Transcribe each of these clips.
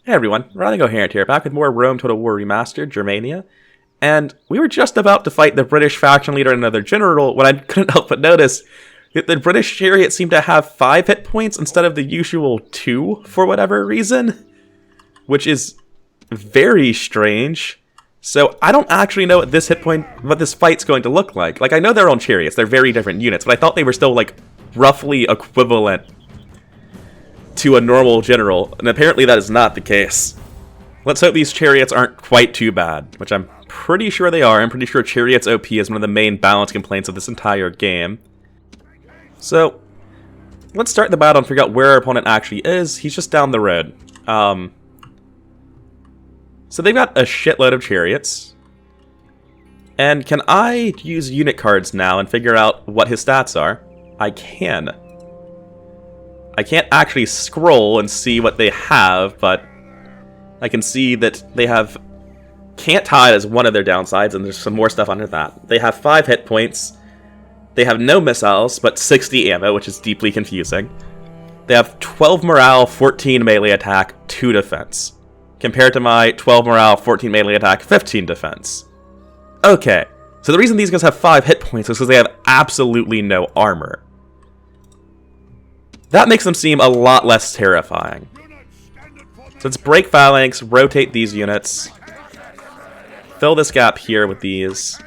Hey everyone, Incoherent here, back with more Rome Total War Remastered, Germania. And we were just about to fight the British faction leader and another general when I couldn't help but notice that the British chariot seemed to have 5 hit points instead of the usual 2 for whatever reason. Which is very strange. So I don't actually know what this fight's going to look like. Like, I know they're on chariots, they're very different units, but I thought they were still like roughly equivalent to a normal general, and apparently that is not the case. Let's hope these chariots aren't quite too bad, which I'm pretty sure they are. I'm pretty sure chariots OP is one of the main balance complaints of this entire game. So, let's start the battle and figure out where our opponent actually is. He's just down the road. So they've got a shitload of chariots. And can I use unit cards now and figure out what his stats are? I can. I can't actually scroll and see what they have, but I can see that they have can't hide as one of their downsides, and there's some more stuff under that. They have 5 hit points. They have no missiles, but 60 ammo, which is deeply confusing. They have 12 morale, 14 melee attack, 2 defense. Compared to my 12 morale, 14 melee attack, 15 defense. Okay, so the reason these guys have 5 hit points is because they have absolutely no armor. That makes them seem a lot less terrifying. So let's break phalanx, rotate these units, fill this gap here with these.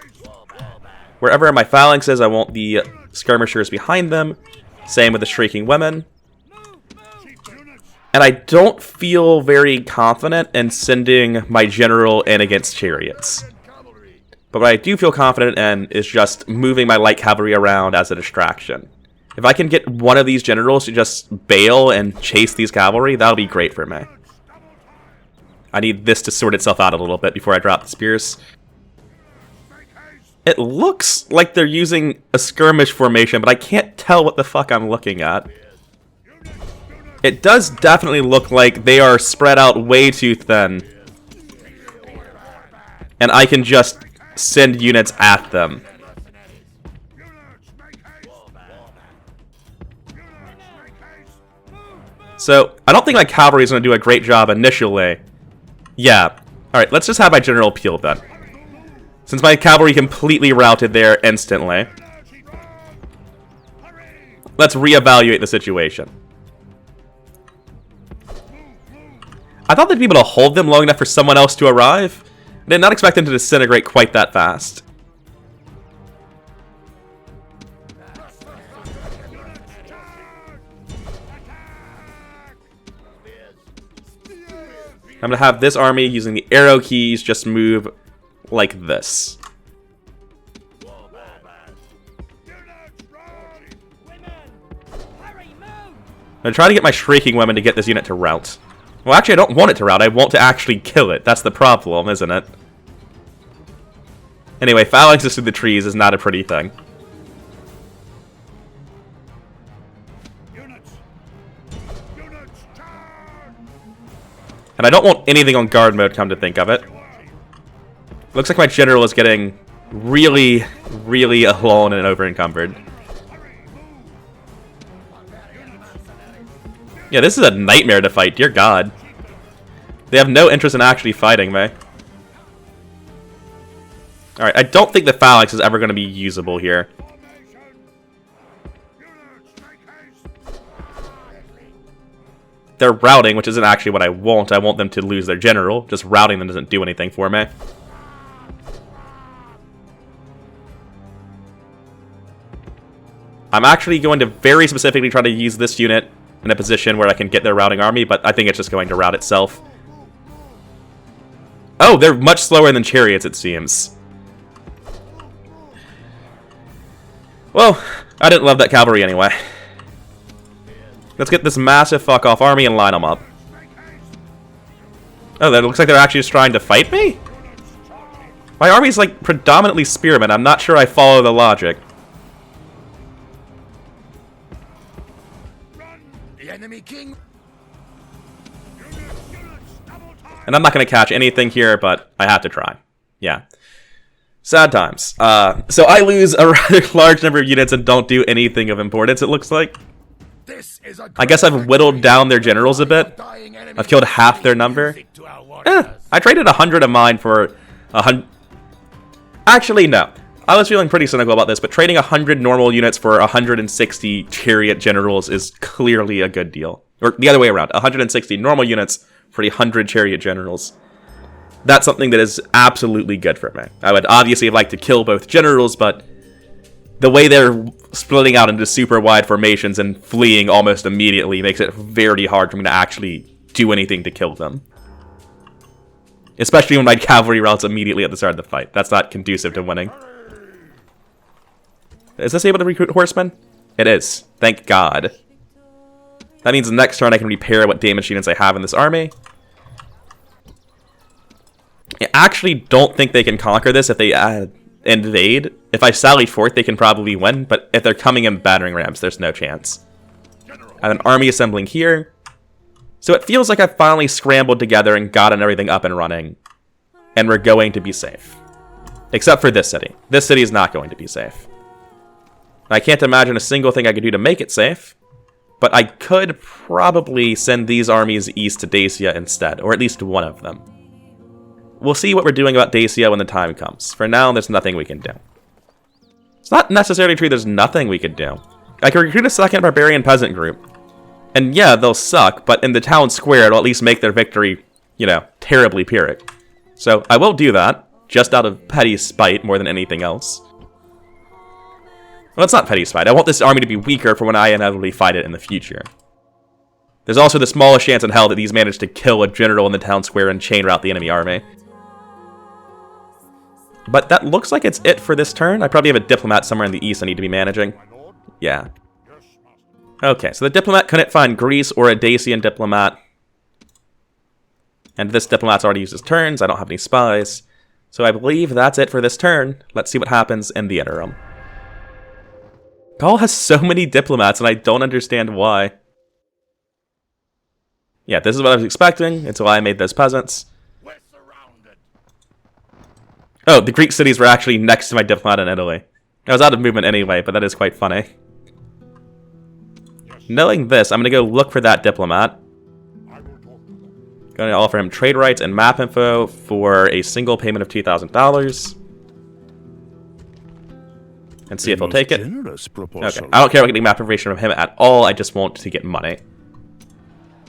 Wherever my phalanx is, I want the skirmishers behind them. Same with the shrieking women. And I don't feel very confident in sending my general in against chariots. But what I do feel confident in is just moving my light cavalry around as a distraction. If I can get one of these generals to just bail and chase these cavalry, that'll be great for me. I need this to sort itself out a little bit before I drop the spears. It looks like they're using a skirmish formation, but I can't tell what the fuck I'm looking at. It does definitely look like they are spread out way too thin. And I can just send units at them. So, I don't think my cavalry is going to do a great job initially. Yeah. Alright, let's just have my general peel then. Since my cavalry completely routed there instantly. Let's reevaluate the situation. I thought they'd be able to hold them long enough for someone else to arrive. I did not expect them to disintegrate quite that fast. I'm going to have this army, using the arrow keys, just move like this. I'm going to try to get my shrieking women to get this unit to rout. Well, actually, I don't want it to rout. I want to actually kill it. That's the problem, isn't it? Anyway, phalanxes through the trees is not a pretty thing. And I don't want anything on guard mode, come to think of it. Looks like my general is getting really, really alone and over-encumbered. Yeah, this is a nightmare to fight, dear God. They have no interest in actually fighting me. Alright, I don't think the phalanx is ever going to be usable here. They're routing, which isn't actually what I want. I want them to lose their general. Just routing them doesn't do anything for me. I'm actually going to very specifically try to use this unit in a position where I can get their routing army, but I think it's just going to rout itself. Oh, they're much slower than chariots, it seems. Well, I didn't love that cavalry anyway. Let's get this massive fuck-off army and line them up. Oh, that looks like they're actually just trying to fight me? My army's like predominantly spearmen. I'm not sure I follow the logic. The enemy king. And I'm not going to catch anything here, but I have to try. Yeah. Sad times. So I lose a rather large number of units and don't do anything of importance, it looks like. I guess I've whittled down their generals a bit. I've killed half their number. I traded 100 of mine for 100... Actually, no. I was feeling pretty cynical about this, but trading 100 normal units for 160 chariot generals is clearly a good deal. Or the other way around, 160 normal units for 100 chariot generals. That's something that is absolutely good for me. I would obviously like to kill both generals, but the way they're splitting out into super wide formations and fleeing almost immediately makes it very hard for me to actually do anything to kill them. Especially when my cavalry routes immediately at the start of the fight. That's not conducive to winning. Is this able to recruit horsemen? It is. Thank God. That means next turn I can repair what damage units I have in this army. I actually don't think they can conquer this if they invade. If I sally forth, they can probably win, but if they're coming in battering rams, there's no chance. I have an army assembling here. So it feels like I've finally scrambled together and gotten everything up and running. And we're going to be safe. Except for this city. This city is not going to be safe. I can't imagine a single thing I could do to make it safe, but I could probably send these armies east to Dacia instead, or at least one of them. We'll see what we're doing about Dacia when the time comes. For now, there's nothing we can do. It's not necessarily true there's nothing we could do. I could recruit a second barbarian peasant group, and yeah, they'll suck, but in the town square, it'll at least make their victory, you know, terribly Pyrrhic. So I will do that, just out of petty spite more than anything else. Well, it's not petty spite. I want this army to be weaker for when I inevitably fight it in the future. There's also the smallest chance in hell that these manage to kill a general in the town square and chain route the enemy army. But that looks like it's it for this turn. I probably have a diplomat somewhere in the east I need to be managing. Yeah. Okay, so the diplomat couldn't find Greece or a Dacian diplomat. And this diplomat's already used his turns. I don't have any spies. So I believe that's it for this turn. Let's see what happens in the interim. Gaul has so many diplomats, and I don't understand why. Yeah, this is what I was expecting until I made those peasants. Oh, the Greek cities were actually next to my diplomat in Italy. I was out of movement anyway, but that is quite funny. Knowing this, I'm going to go look for that diplomat. Going to offer him trade rights and map info for a single payment of $2,000. And see if he'll take it. Okay, I don't care about getting map information from him at all. I just want to get money.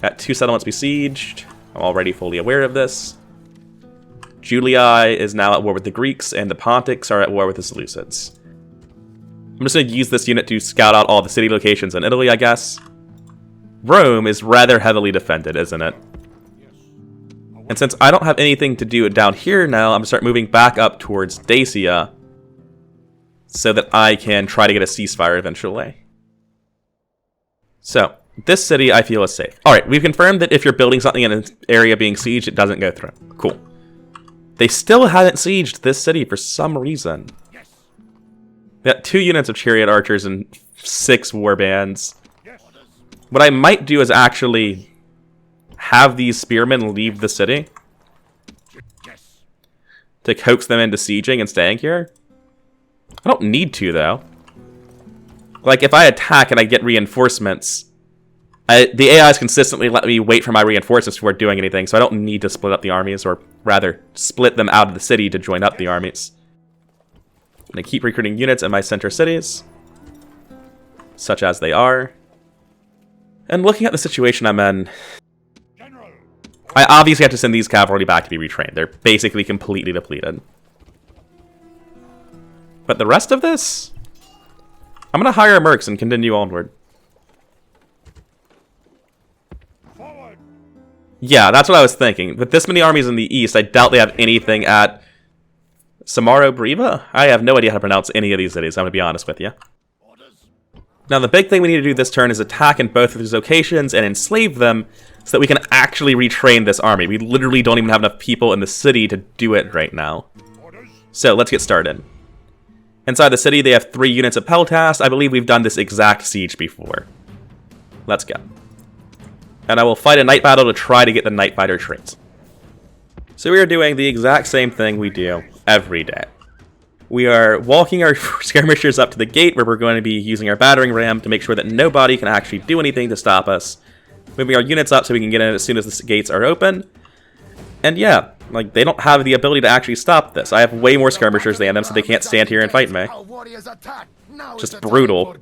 Got 2 settlements besieged. I'm already fully aware of this. Julii is now at war with the Greeks, and the Pontics are at war with the Seleucids. I'm just going to use this unit to scout out all the city locations in Italy, I guess. Rome is rather heavily defended, isn't it? And since I don't have anything to do down here now, I'm going to start moving back up towards Dacia, so that I can try to get a ceasefire eventually. So, this city I feel is safe. Alright, we've confirmed that if you're building something in an area being sieged, it doesn't go through. Cool. They still haven't sieged this city for some reason. They got 2 units of chariot archers and 6 warbands. What I might do is actually have these spearmen leave the city to coax them into sieging and staying here. I don't need to, though. Like, if I attack and I get reinforcements, the AIs consistently let me wait for my reinforcements before doing anything, so I don't need to split up the armies, or rather, split them out of the city to join up the armies. I'm going to keep recruiting units in my center cities, such as they are. And looking at the situation I'm in, I obviously have to send these cavalry back to be retrained. They're basically completely depleted. But the rest of this, I'm going to hire mercs and continue onward. Forward. Yeah, that's what I was thinking. With this many armies in the east, I doubt they have anything at Samaro Briva? I have no idea how to pronounce any of these cities, I'm going to be honest with you. Now, the big thing we need to do this turn is attack in both of these locations and enslave them so that we can actually retrain this army. We literally don't even have enough people in the city to do it right now. So, let's get started. Inside the city, they have 3 units of Peltast. I believe we've done this exact siege before. Let's go. And I will fight a night battle to try to get the night fighter traits. So we are doing the exact same thing we do every day. We are walking our skirmishers up to the gate where we're going to be using our battering ram to make sure that nobody can actually do anything to stop us. Moving our units up so we can get in as soon as the gates are open. And yeah, like, they don't have the ability to actually stop this. I have way more skirmishers than them, so they can't stand here and fight me. Just brutal.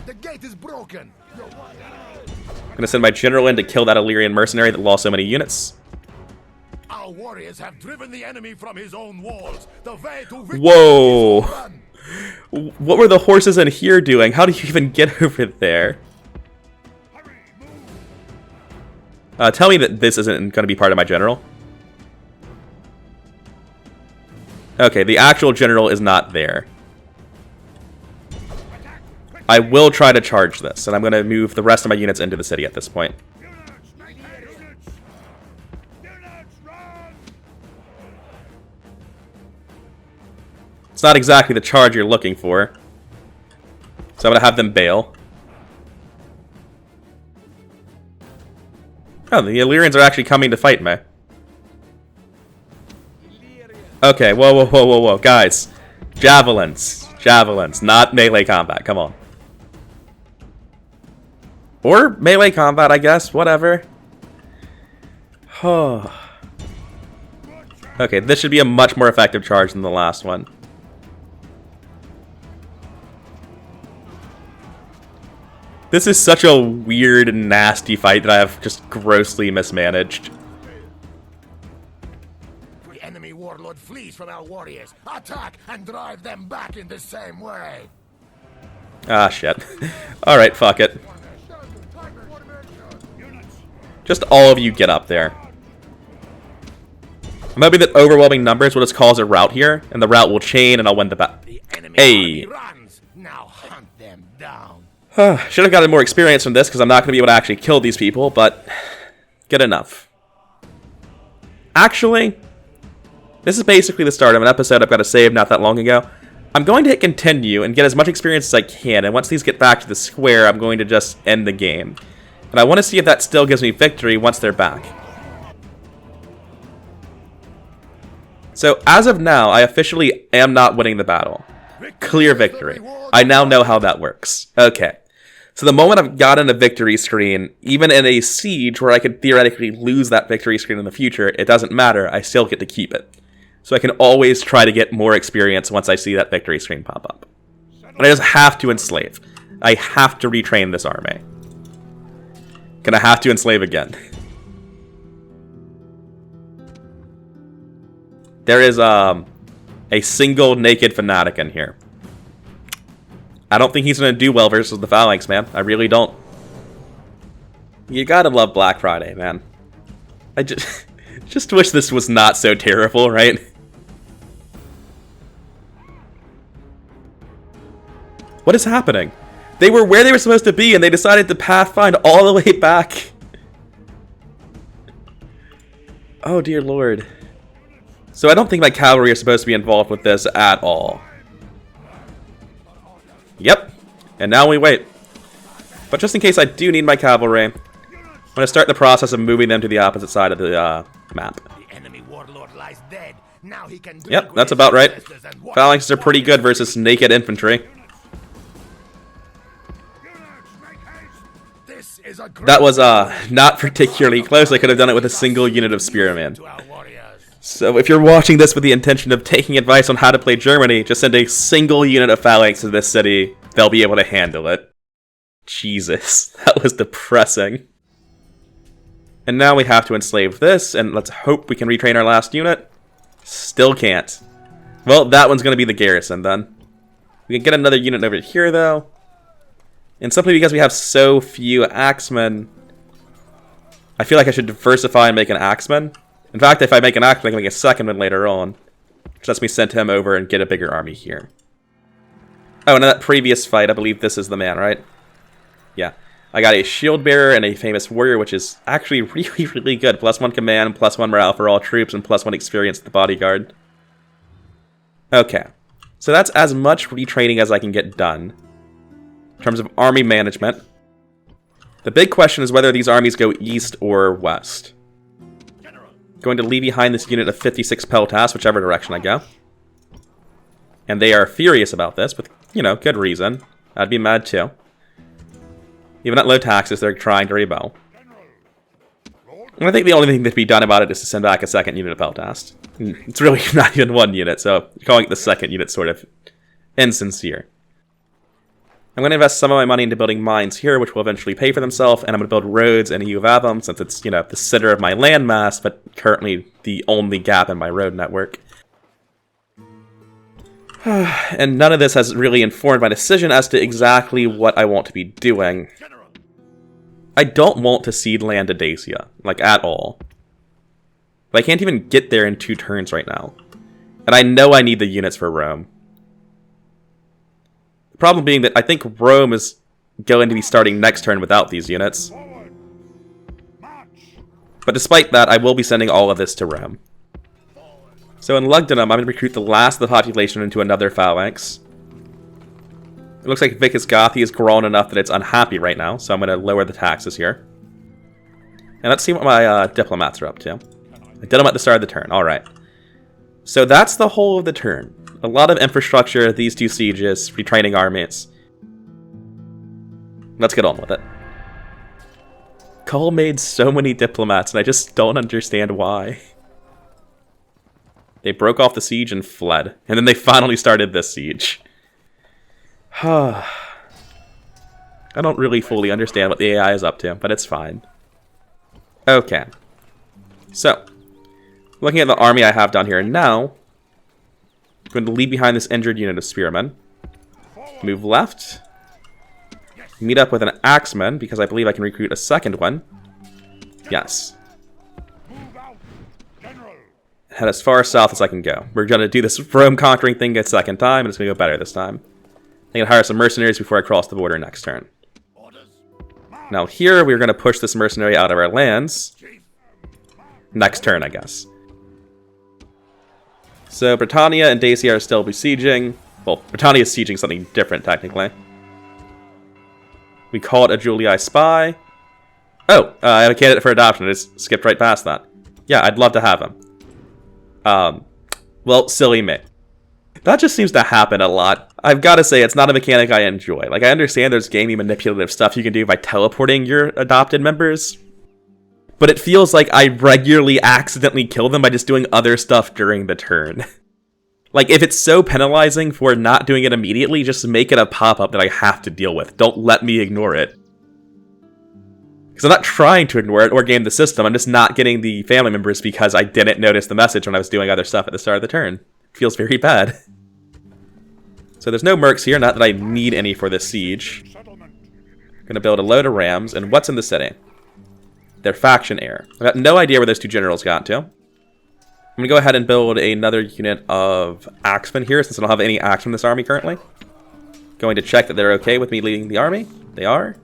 The gate is broken. I'm gonna send my general in to kill that Illyrian mercenary that lost so many units. Our warriors have driven the enemy from his own walls. The way to victory. Whoa! What were the horses in here doing? How do you even get over there? Tell me that this isn't going to be part of my general. Okay, the actual general is not there. I will try to charge this, and I'm going to move the rest of my units into the city at this point. It's not exactly the charge you're looking for. So I'm going to have them bail. Oh, the Illyrians are actually coming to fight me. Okay, whoa, guys. Javelins, not melee combat, come on. Or melee combat, I guess, whatever. Okay, this should be a much more effective charge than the last one. This is such a weird and nasty fight that I have just grossly mismanaged. The enemy warlord flees from our warriors. Attack and drive them back in the same way. Ah, shit. Alright, fuck it. Just all of you get up there. I'm hoping that overwhelming numbers will just cause a rout here, and the rout will chain and I'll win the battle. Hey! Now hunt them down. Should have gotten more experience from this, because I'm not going to be able to actually kill these people, but good enough. Actually, this is basically the start of an episode I've got to save not that long ago. I'm going to hit continue and get as much experience as I can, and once these get back to the square, I'm going to just end the game. And I want to see if that still gives me victory once they're back. So, as of now, I officially am not winning the battle. Clear victory. I now know how that works. Okay. So the moment I've gotten a victory screen, even in a siege where I could theoretically lose that victory screen in the future, it doesn't matter, I still get to keep it. So I can always try to get more experience once I see that victory screen pop up. But I just have to enslave. I have to retrain this army. Gonna have to enslave again. There is a single naked fanatic in here. I don't think he's going to do well versus the Phalanx, man. I really don't. You gotta love Black Friday, man. I just wish this was not so terrible, right? What is happening? They were where they were supposed to be, and they decided to pathfind all the way back. Oh, dear lord. So I don't think my cavalry are supposed to be involved with this at all. Yep, and now we wait. But just in case I do need my cavalry, I'm going to start the process of moving them to the opposite side of the map. The enemy warlord lies dead. Now he can Yep, that's about right. Phalanxes are pretty good versus naked infantry. That was not particularly close. I could have done it with a single unit of spearmen. So if you're watching this with the intention of taking advice on how to play Germany, just send a single unit of phalanx to this city. They'll be able to handle it. Jesus, that was depressing. And now we have to enslave this, and let's hope we can retrain our last unit. Still can't. Well, that one's going to be the garrison then. We can get another unit over here though. And simply because we have so few axemen, I feel like I should diversify and make an axeman. In fact, if I make an axeman, I can make a second one later on. Which lets me send him over and get a bigger army here. Oh, and in that previous fight, I believe this is the man, right? Yeah. I got a shield bearer and a famous warrior, which is actually really, really good. +1 command, +1 morale for all troops, and +1 experience to the bodyguard. Okay. So that's as much retraining as I can get done. In terms of army management. The big question is whether these armies go east or west. Going to leave behind this unit of 56 peltas, whichever direction I go. And they are furious about this, with, you know, good reason. I'd be mad too. Even at low taxes, they're trying to rebel. And I think the only thing to be done about it is to send back a second unit of peltas. It's really not even one unit, so calling it the second unit sort of insincere. I'm going to invest some of my money into building mines here, which will eventually pay for themselves, and I'm going to build roads in EU Vatham, since it's, you know, the center of my landmass, but currently the only gap in my road network. And none of this has really informed my decision as to exactly what I want to be doing. I don't want to cede land to Dacia, like, at all. But I can't even get there in 2 turns right now. And I know I need the units for Rome. The problem being that I think Rome is going to be starting next turn without these units. But despite that, I will be sending all of this to Rome. So in Lugdunum, I'm going to recruit the last of the population into another phalanx. It looks like Vicus Gothi is grown enough that it's unhappy right now, so I'm going to lower the taxes here. And let's see what my diplomats are up to. I did them at the start of the turn, alright. So that's the whole of the turn. A lot of infrastructure, these 2 sieges, retraining armies. Let's get on with it. Cole made so many diplomats, and I just don't understand why. They broke off the siege and fled. And then they finally started this siege. I don't really fully understand what the AI is up to, but it's fine. Okay. So, looking at the army I have down here now, I'm going to leave behind this injured unit of spearmen. Move left. Meet up with an axeman, because I believe I can recruit a second one. Yes. Head as far south as I can go. We're going to do this Rome conquering thing a second time, and it's going to go better this time. I can hire some mercenaries before I cross the border next turn. Now here, we're going to push this mercenary out of our lands. Next turn, I guess. So Britannia and Dacia are still besieging. Well, Britannia is sieging something different, technically. We call it a Julii spy. Oh, I have a candidate for adoption. I just skipped right past that. Yeah, I'd love to have him. Well, silly me. That just seems to happen a lot. I've got to say, it's not a mechanic I enjoy. Like, I understand there's gamey manipulative stuff you can do by teleporting your adopted members. But it feels like I regularly accidentally kill them by just doing other stuff during the turn. Like, if it's so penalizing for not doing it immediately, just make it a pop-up that I have to deal with. Don't let me ignore it. Because I'm not trying to ignore it or game the system, I'm just not getting the family members because I didn't notice the message when I was doing other stuff at the start of the turn. It feels very bad. So there's no mercs here, not that I need any for this siege. I'm going to build a load of rams, and what's in the city? Their faction heir. I've got no idea where those 2 generals got to. I'm going to go ahead and build another unit of axemen here, since I don't have any axemen in this army currently. Going to check that they're okay with me leading the army. They are.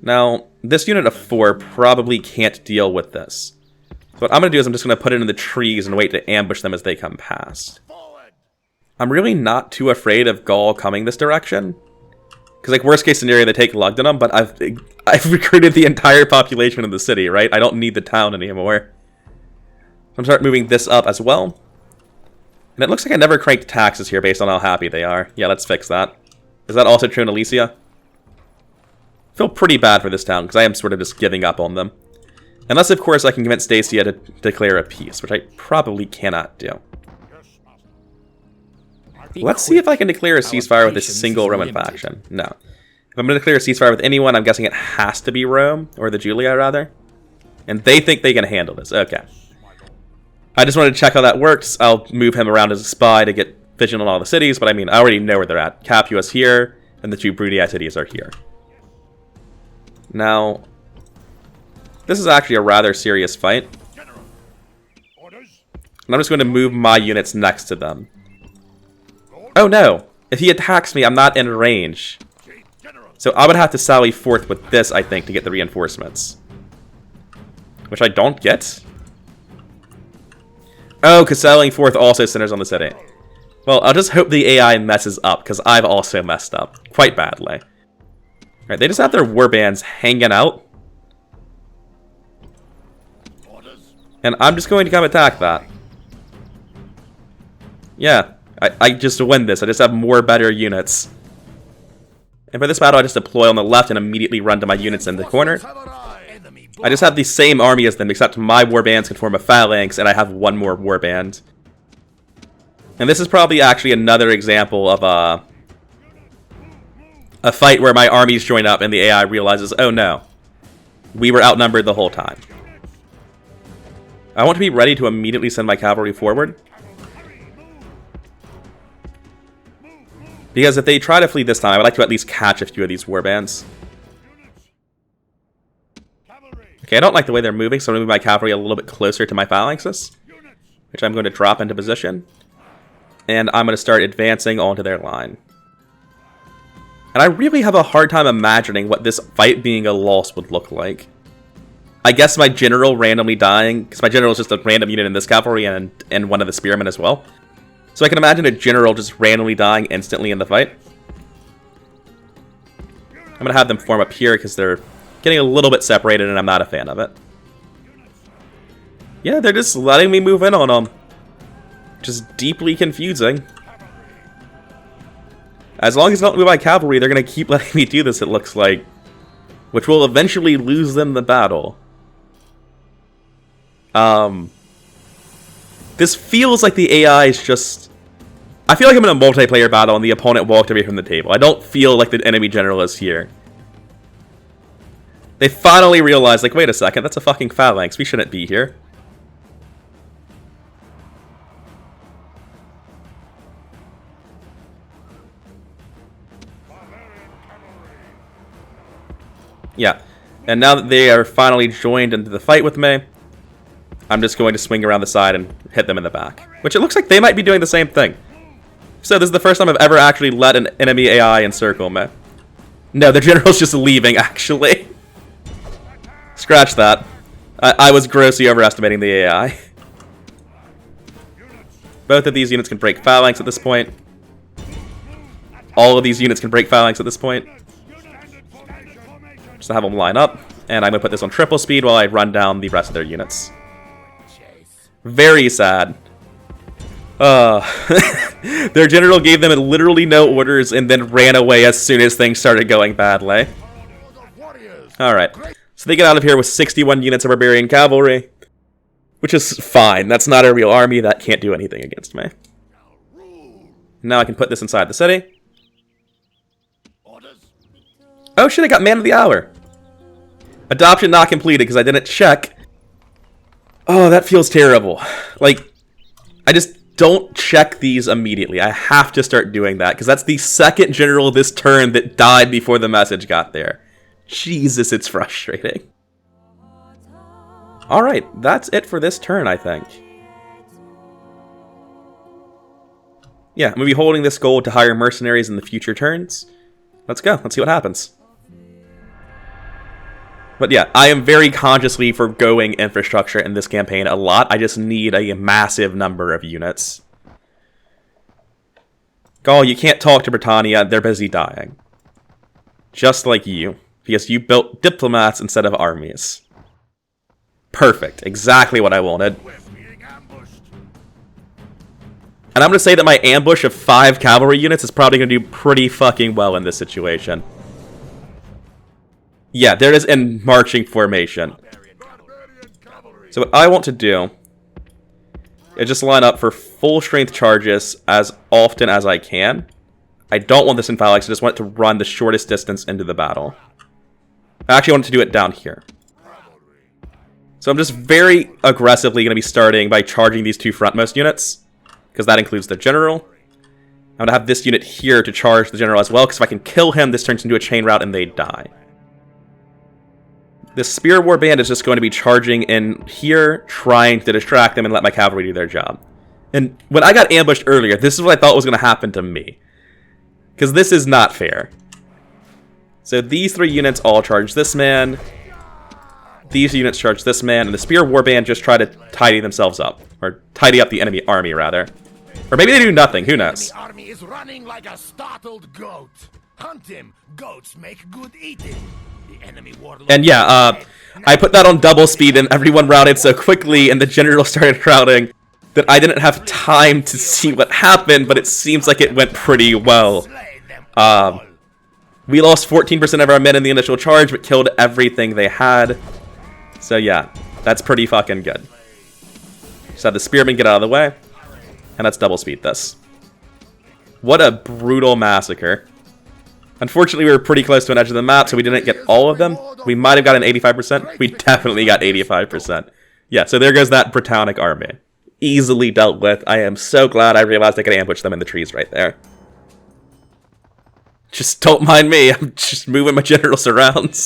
Now, this unit of 4 probably can't deal with this. So what I'm going to do is I'm just going to put it in the trees and wait to ambush them as they come past. I'm really not too afraid of Gaul coming this direction. Because, like, worst case scenario, they take Lugdunum, but I've recruited the entire population of the city, right? I don't need the town anymore. So I'm start moving this up as well. And it looks like I never cranked taxes here based on how happy they are. Yeah, let's fix that. Is that also true in Alesia? I feel pretty bad for this town, because I am sort of just giving up on them. Unless, of course, I can convince Dacia to declare a peace, which I probably cannot do. Let's see if I can declare a ceasefire with a single Roman faction. No. If I'm going to declare a ceasefire with anyone, I'm guessing it has to be Rome, or the Julii, rather. And they think they can handle this. Okay. I just wanted to check how that works. I'll move him around as a spy to get vigilant on all the cities, but I mean, I already know where they're at. Capua's here, and the 2 Bruttii cities are here. Now, this is actually a rather serious fight. And I'm just going to move my units next to them. Oh no! If he attacks me, I'm not in range. So I would have to sally forth with this, I think, to get the reinforcements. Which I don't get. Oh, because sallying forth also centers on the city. Well, I'll just hope the AI messes up, because I've also messed up. Quite badly. Alright, they just have their warbands hanging out. And I'm just going to come attack that. Yeah, I just win this. I just have more better units. And for this battle, I just deploy on the left and immediately run to my units in the corner. I just have the same army as them, except my warbands can form a phalanx, and I have one more warband. And this is probably actually another example of a fight where my armies join up and the AI realizes, oh no, we were outnumbered the whole time. I want to be ready to immediately send my cavalry forward. Because if they try to flee this time, I would like to at least catch a few of these warbands. Okay, I don't like the way they're moving, so I'm going to move my cavalry a little bit closer to my phalanxes, which I'm going to drop into position. And I'm going to start advancing onto their line. And I really have a hard time imagining what this fight being a loss would look like. I guess my general randomly dying, because my general is just a random unit in this cavalry and one of the spearmen as well. So I can imagine a general just randomly dying instantly in the fight. I'm going to have them form up here because they're getting a little bit separated and I'm not a fan of it. Yeah, they're just letting me move in on them. Which is deeply confusing. As long as I don't move my cavalry, they're going to keep letting me do this, it looks like. Which will eventually lose them the battle. This feels like the AI is just... I feel like I'm in a multiplayer battle and the opponent walked away from the table. I don't feel like the enemy general is here. They finally realized, like, wait a second, that's a fucking phalanx. We shouldn't be here. Yeah. And now that they are finally joined into the fight with me, I'm just going to swing around the side and hit them in the back. Which it looks like they might be doing the same thing. So this is the first time I've ever actually let an enemy AI encircle me. No, the general's just leaving, actually. Scratch that. I was grossly overestimating the AI. Both of these units can break phalanx at this point. All of these units can break phalanx at this point. Just to have them line up. And I'm going to put this on triple speed while I run down the rest of their units. Very sad. Their general gave them literally no orders and then ran away as soon as things started going badly. Alright. So they get out of here with 61 units of barbarian cavalry. Which is fine. That's not a real army. That can't do anything against me. Now I can put this inside the city. Oh shit, I got man of the hour. Adoption not completed because I didn't check. Oh, that feels terrible. Like, I just don't check these immediately. I have to start doing that because that's the second general this turn that died before the message got there. Jesus, it's frustrating. Alright, that's it for this turn, I think. Yeah, I'm going to be holding this goal to hire mercenaries in the future turns. Let's go. Let's see what happens. But yeah, I am very consciously forgoing infrastructure in this campaign a lot. I just need a massive number of units. Gaul, you can't talk to Britannia. They're busy dying. Just like you. Because you built diplomats instead of armies. Perfect. Exactly what I wanted. And I'm going to say that my ambush of 5 cavalry units is probably going to do pretty fucking well in this situation. Yeah, there it is in marching formation. So what I want to do is just line up for full strength charges as often as I can. I don't want this in phalanx, I just want it to run the shortest distance into the battle. I actually want it to do it down here. So I'm just very aggressively going to be starting by charging these 2 frontmost units, because that includes the general. I'm going to have this unit here to charge the general as well, because if I can kill him, this turns into a chain route and they die. The spear warband is just going to be charging in here, trying to distract them and let my cavalry do their job. And when I got ambushed earlier, this is what I thought was going to happen to me. Because this is not fair. So these 3 units all charge this man. These units charge this man, and the spear warband just try to tidy themselves up. Or tidy up the enemy army, rather. Or maybe they do nothing, who knows? The army is running like a startled goat. Hunt him. Goats make good eating. The enemy warlord. And yeah, I put that on double speed and everyone routed so quickly and the general started routing that I didn't have time to see what happened, but it seems like it went pretty well. We lost 14% of our men in the initial charge, but killed everything they had. So yeah, that's pretty fucking good. Just have the spearmen get out of the way, and let's double speed this. What a brutal massacre. Unfortunately, we were pretty close to an edge of the map, so we didn't get all of them. We might have gotten 85%. We definitely got 85%. Yeah, so there goes that Britannic army. Easily dealt with. I am so glad I realized I could ambush them in the trees right there. Just don't mind me. I'm just moving my generals around.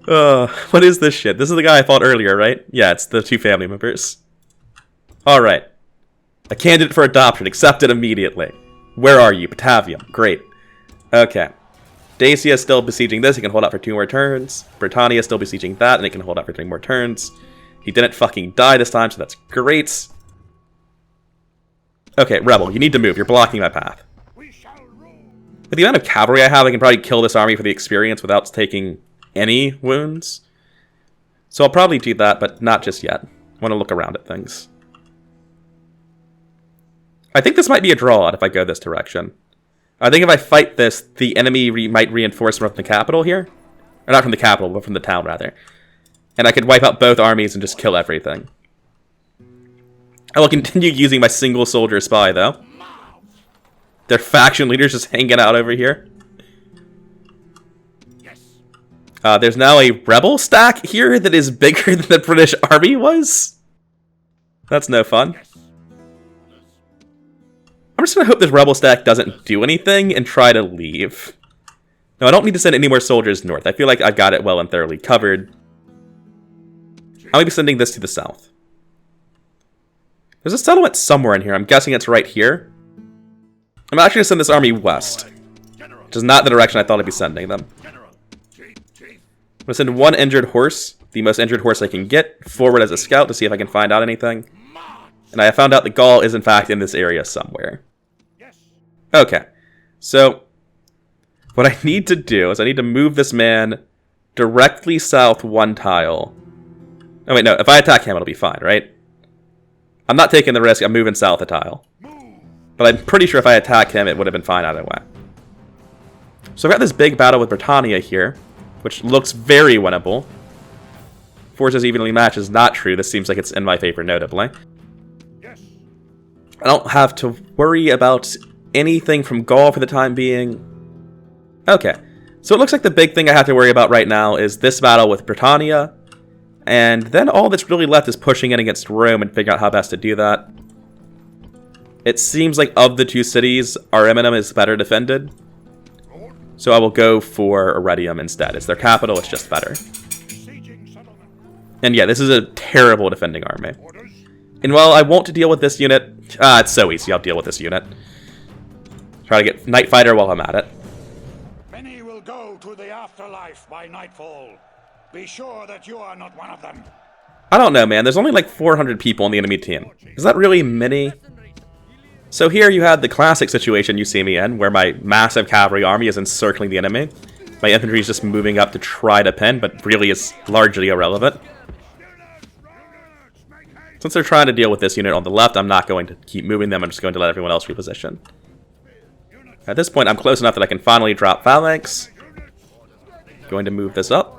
What is this shit? This is the guy I fought earlier, right? Yeah, it's the 2 family members. Alright. A candidate for adoption. Accepted immediately. Where are you? Batavium. Great. Okay. Dacia is still besieging this. He can hold out for 2 more turns. Britannia is still besieging that, and it can hold out for 3 more turns. He didn't fucking die this time, so that's great. Okay, Rebel, you need to move. You're blocking my path. With the amount of cavalry I have, I can probably kill this army for the experience without taking any wounds. So I'll probably do that, but not just yet. I want to look around at things. I think this might be a draw if I go this direction. I think if I fight this, the enemy might reinforce from the capital here. Or not from the capital, but from the town, rather. And I could wipe out both armies and just kill everything. I will continue using my single soldier spy, though. Their faction leader's just hanging out over here. There's now a rebel stack here that is bigger than the British army was. That's no fun. I'm just gonna hope this rebel stack doesn't do anything and try to leave. No, I don't need to send any more soldiers north. I feel like I got it well and thoroughly covered. I'll be sending this to the south. There's a settlement somewhere in here. I'm guessing it's right here. I'm actually going to send this army west, which is not the direction I thought I'd be sending them. I'm going to send 1 injured horse, the most injured horse I can get, forward as a scout to see if I can find out anything. And I found out that Gaul is in fact in this area somewhere. Okay, so what I need to do is I need to move this man directly south 1 tile. Oh wait, no, if I attack him it'll be fine, right? I'm not taking the risk, I'm moving south a tile. But I'm pretty sure if I attack him, it would have been fine either way. So I've got this big battle with Britannia here, which looks very winnable. Forces evenly matched is not true. This seems like it's in my favor, notably. I don't have to worry about anything from Gaul for the time being. Okay, so it looks like the big thing I have to worry about right now is this battle with Britannia. And then all that's really left is pushing in against Rome and figuring out how best to do that. It seems like of the 2 cities, Ariminum is better defended. So I will go for Iridium instead. It's their capital, it's just better. And yeah, this is a terrible defending army. And while I won't deal with this unit... it's so easy, I'll deal with this unit. Try to get Night Fighter while I'm at it. Many will go to the afterlife by nightfall. Be sure that you are not one of them. I don't know, man. There's only like 400 people on the enemy team. Is that really many? So here you have the classic situation you see me in, where my massive cavalry army is encircling the enemy. My infantry is just moving up to try to pin, but really is largely irrelevant. Since they're trying to deal with this unit on the left, I'm not going to keep moving them. I'm just going to let everyone else reposition. At this point, I'm close enough that I can finally drop phalanx. Going to move this up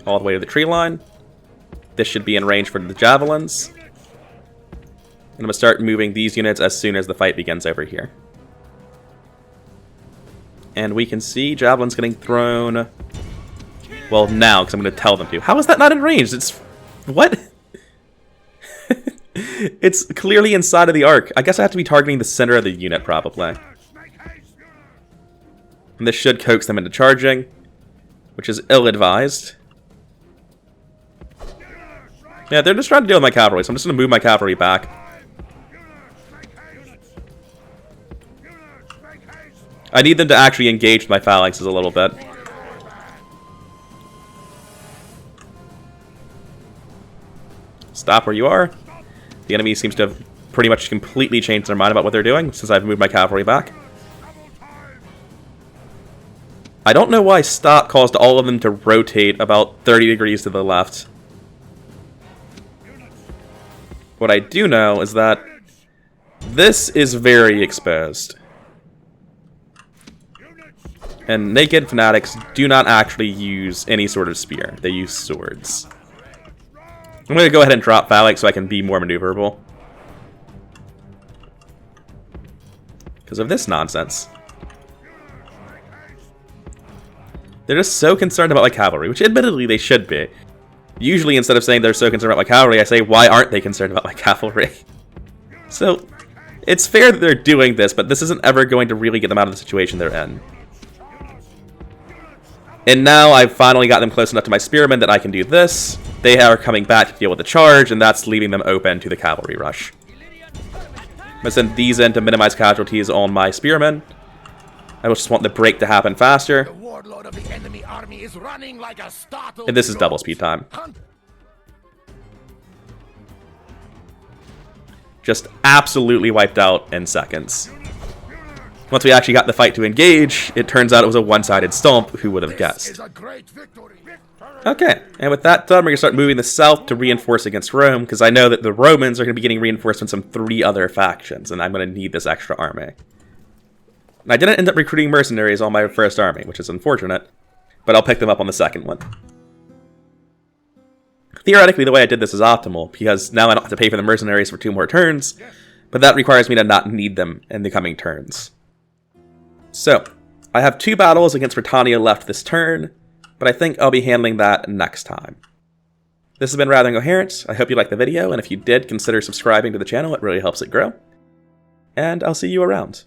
all the way to the tree line. This should be in range for the javelins. And I'm going to start moving these units as soon as the fight begins over here. And we can see javelins getting thrown. Well, now, because I'm going to tell them to. How is that not in range? It's... What? It's clearly inside of the arc. I guess I have to be targeting the center of the unit, probably. And this should coax them into charging, which is ill-advised. Yeah, they're just trying to deal with my cavalry, so I'm just going to move my cavalry back. I need them to actually engage my phalanxes a little bit. Stop where you are. The enemy seems to have pretty much completely changed their mind about what they're doing since I've moved my cavalry back. I don't know why stop caused all of them to rotate about 30 degrees to the left. What I do know is that this is very exposed. And naked fanatics do not actually use any sort of spear. They use swords. I'm going to go ahead and drop phallic so I can be more maneuverable. Because of this nonsense. They're just so concerned about my cavalry, which admittedly they should be. Usually instead of saying they're so concerned about my cavalry, I say, why aren't they concerned about my cavalry? So, it's fair that they're doing this, but this isn't ever going to really get them out of the situation they're in. And now I've finally got them close enough to my spearmen that I can do this. They are coming back to deal with the charge, and that's leaving them open to the cavalry rush. I'm going to send these in to minimize casualties on my spearmen. I just want the break to happen faster. The warlord of the enemy army is running like a startled And this is goat. double speed time. Just absolutely wiped out in seconds. Once we actually got the fight to engage, it turns out it was a one-sided stomp. Who would have This guessed? is a great victory. Okay, and with that done, we're going to start moving the south to reinforce against Rome, because I know that the Romans are going to be getting reinforcements from 3 other factions, and I'm going to need this extra army. And I didn't end up recruiting mercenaries on my first army, which is unfortunate, but I'll pick them up on the second one. Theoretically, the way I did this is optimal, because now I don't have to pay for the mercenaries for 2 more turns, but that requires me to not need them in the coming turns. So, I have 2 battles against Britannia left this turn, but I think I'll be handling that next time. This has been rather Incoherent. I hope you liked the video, and if you did, consider subscribing to the channel. It really helps it grow. And I'll see you around.